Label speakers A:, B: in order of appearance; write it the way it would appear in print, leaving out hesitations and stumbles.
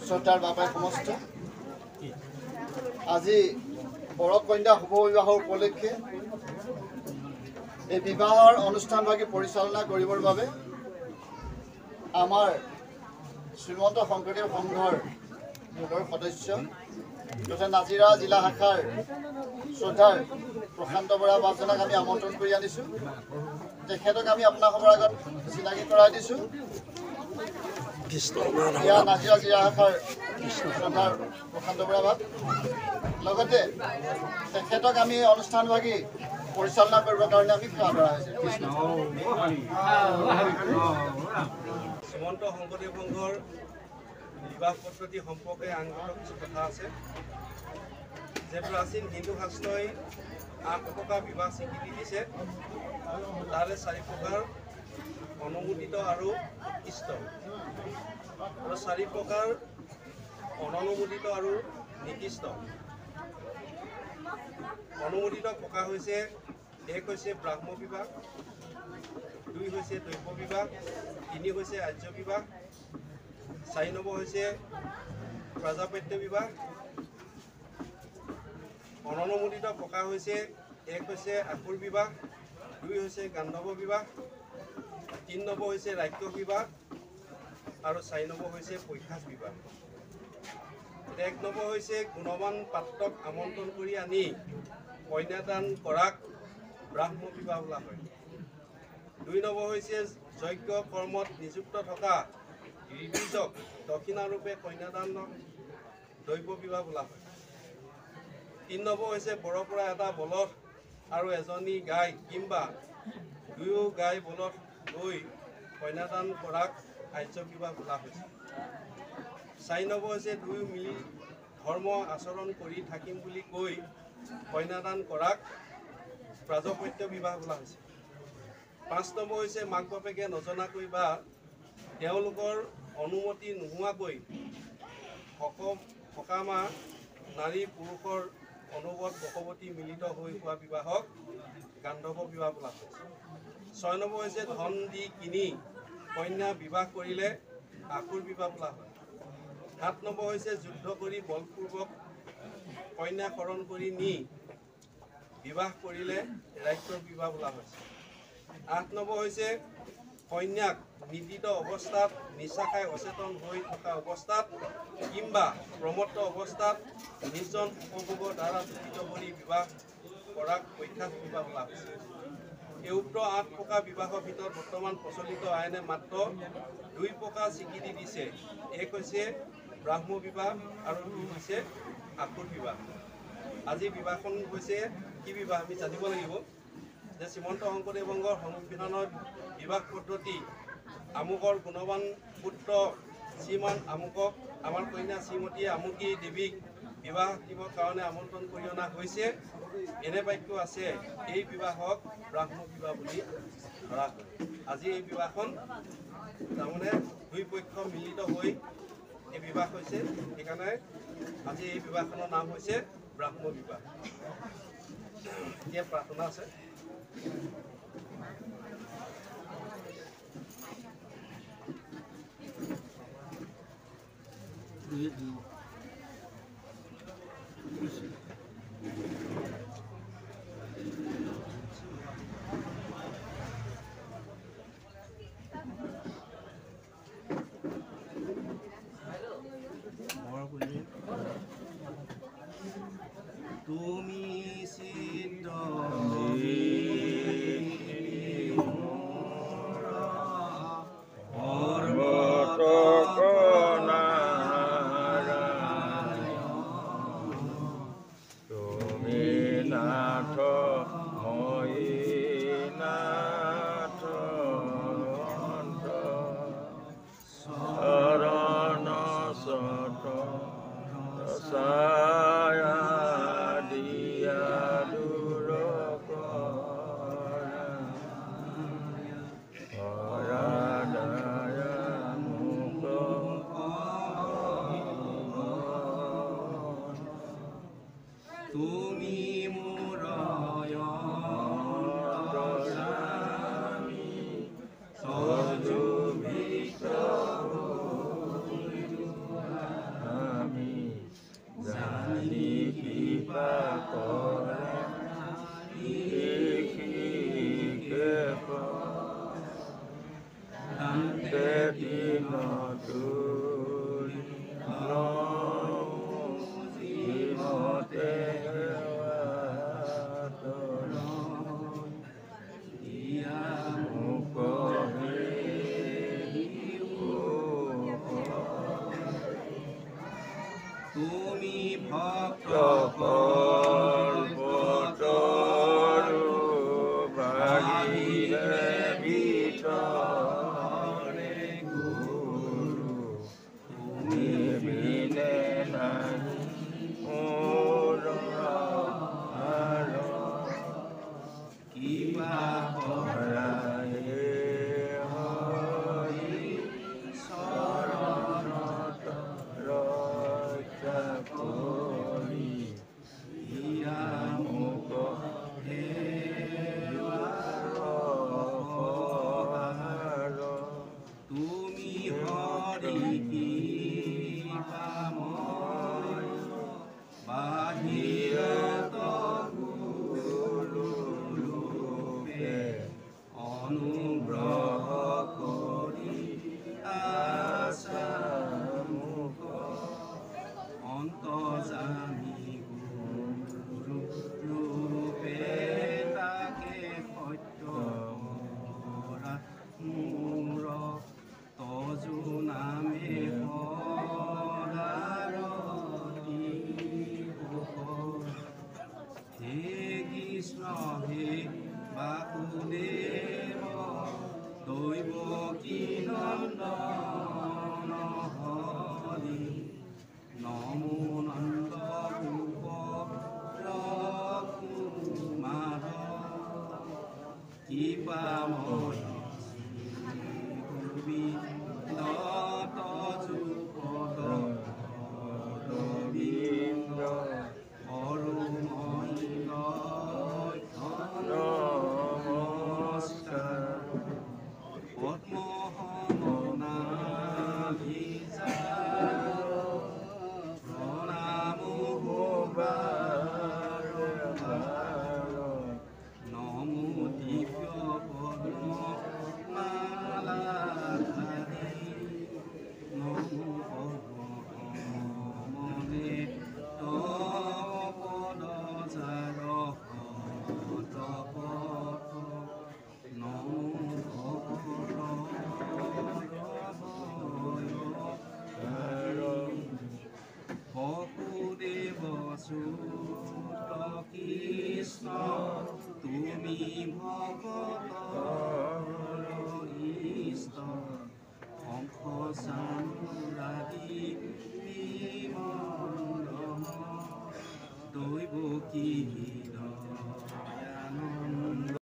A: শ্ৰদ্ধাৰ বাপাই সমস্ত আজি বৰ কন্যা শুভ বিবাহৰ উপলক্ষে এই বিবাহৰ অনুষ্ঠানভাগী পৰিচালনা কৰিবৰ বাবে আমাৰ শ্ৰীমন্ত শংকৰদেৱ সংঘৰ মূলৰ সদস্য তথা নাজিৰা জিলা শাখাৰ শ্ৰদ্ধাৰ প্ৰশান্ত বৰা বাপজনক আমি আমন্ত্ৰণ কৰি আনিছোঁ। তেখেতক আমি আপোনালোকৰ আগত চিনাকি কৰাই দিছোঁ। এয়া নাজিৰা জিলা শাখাৰ শ্ৰদ্ধাৰ প্ৰশান্ত বৰা বাপ। লগতে তেখেতক আমি অনুষ্ঠানভাগী পৰিচালনা কৰিবৰ কাৰণে আমি সেৱা কৰা হৈছে।
B: শ্ৰীমন্ত শংকৰদেৱ সংঘৰ বিবাহ পদ্ধতি সম্পৰ্কে আইনগত কিছু কথা আছে। যে প্ৰাচীন হিন্দু শাস্ত্ৰই 8 প্ৰকাৰ বিবাহ স্বীকৃতি দিছে। তাৰে 4 প্ৰকাৰ অনুমোদিত আৰু উৎকৃষ্ট, আৰু 4 প্ৰকাৰ অননুমোদিত আৰু নিকৃষ্ট। অনুমোদিত প্ৰকাৰ হৈছে 1 হৈছে ব্ৰাহ্ম বিবাহ, 2 হৈছে দৈৱ বিবাহ, 3 হৈছে আৰ্য বিবাহ, 4 নম্বৰ হৈছে প্ৰজাপত্য বিবাহ। অননুমোদিত প্ৰকাৰ হৈছে 1 হৈছে আকুৰ বিবাহ, 2 হৈছে গান্ধৱ বিবাহ, 3 নম্বৰ হৈছে ৰাক্ষস বিবাহ আৰু 4 নম্বৰ হৈছে পৈশাচ বিবাহ। 1 নম্বৰ হৈছে গুণৱান পাত্ৰক আমন্ত্ৰণ কৰি আনি কন্যাদান কৰাক ব্ৰাহ্ম বিবাহ বোলা হয়। 2 নম্বৰ হৈছে যজ্ঞ কৰ্মত নিযুক্ত থকা ঋতুজক দক্ষিণাৰূপে কন্যাদানক দৈৱ বিবাহ বোলা হয়। 3 নম্বৰ হৈছে বৰৰ পৰা এটা বলদ আৰু এজনী গাই কিংবা 2 গাই বলদ লৈ কন্যাদান কৰাক আৰ্য বিবাহ বোলা হৈছে। 4 নম্বৰ হৈছে 2 মিলি ধৰ্ম আচৰণ কৰি থাকিম বুলি কৈ কন্যাদান কৰাক প্ৰাজপত্য বিবাহ বোলা হৈছে। 5 নম্বৰ হৈছে মাক বাপেকে নজনাকৈ বা তেওঁলোকৰ অনুমতি নোহোৱাকৈ সকামা নাৰী পুৰুষৰ অনুগত বশৱতী মিলিত হৈ হোৱা বিবাহক গান্ধৱ বিবাহ বোলা হয়। 6 নম্বৰ হৈছে ধন দি কিনি কন্যা বিবাহ কৰিলে আকুৰ বিবাহ বোলা হয়। 7 নম্বৰ হৈছে যুদ্ধ কৰি বলপূৰ্বক কন্যা শৰণ কৰি নি বিবাহ কৰিলে ৰাক্ষস বিবাহ বোলা হৈছে। 8 নম্বৰ হৈছে কন্যাক নিৰ্দিষ্ট অৱস্থাত নিচা খাই অচেতন হৈ থকা অৱস্থাত কিংবা প্ৰমত্ত অৱস্থাত নিৰ্জন উপভোগৰ দ্বাৰা দূষিত কৰি বিবাহ কৰাক পৈশাচ বিবাহ বোলা হৈছে। এই উক্ত 8 প্ৰকাৰ বিবাহৰ ভিতৰত বৰ্তমান প্ৰচলিত আইনে মাত্ৰ 2 প্ৰকাৰ স্বীকৃতি দিছে। 1 হৈছে ব্ৰাহ্ম বিবাহ আৰু 2 হৈছে আকুৰ বিবাহ। আজি বিবাহখন হৈছে কি বিবাহ আমি জানিব লাগিব। যে শ্ৰীমন্ত শংকৰদেৱ সংঘৰ সংবিধানৰ বিবাহ পদ্ধতি আমুকৰ গুণৱান পুত্ৰ শ্ৰীমান আমুকক আমাৰ কন্যা শ্ৰীমতী আমুকী দেৱীক বিবাহ দিবৰ কাৰণে আমন্ত্ৰণ কৰি অনা হৈছে। এনে বাক্য আছে, এই বিবাহক ব্ৰাহ্ম বিবাহ বুলি ধৰা হয়। আজি এই বিবাহখন তাৰমানে 2 পক্ষ মিলিত হৈ এই বিবাহ হৈছে, সেইকাৰণে আজি এই বিবাহখনৰ নাম হৈছে ব্ৰাহ্ম বিবাহ। এতিয়া প্ৰাৰ্থনা আছে। তুমি সিদ্ধ তুমি ভক্ত বাহিৰে ভিতৰে গুৰু তুমি বিনে নাহি মোৰ কিবা পৰাই হৰি চৰণত ৰক্ষা কৰি ইয়া মোক তুমি হৰি কৃপাময় বাহিৰত গুৰুৰূপে অনুগ্ৰহ কৰি আছা মোক অন্তৰ্যামী গুৰুৰূপে তাকে সত্য কৰা মোৰ তজু নামে সদাৰতি হে কৃষ্ণ হে বাসুদেৱ দৈৱ কি নন্দন হৰি নমো নন্দ গোপ মাধৱ কৃপাময় তজুপদ ৰবীন্দ্ৰ অৰুমহিল নমস্কাৰ পদ্মহনাভিজাত প্ৰণাম নমো দিব্য পদ্ম মালাধাৰী নমো মনে তপদ জাৰ তপত নমো বসুদেৱ সুত কৃষ্ণ তুমি ভগত ইষ্ট শংখ চানুৰাদি দৈৱ কি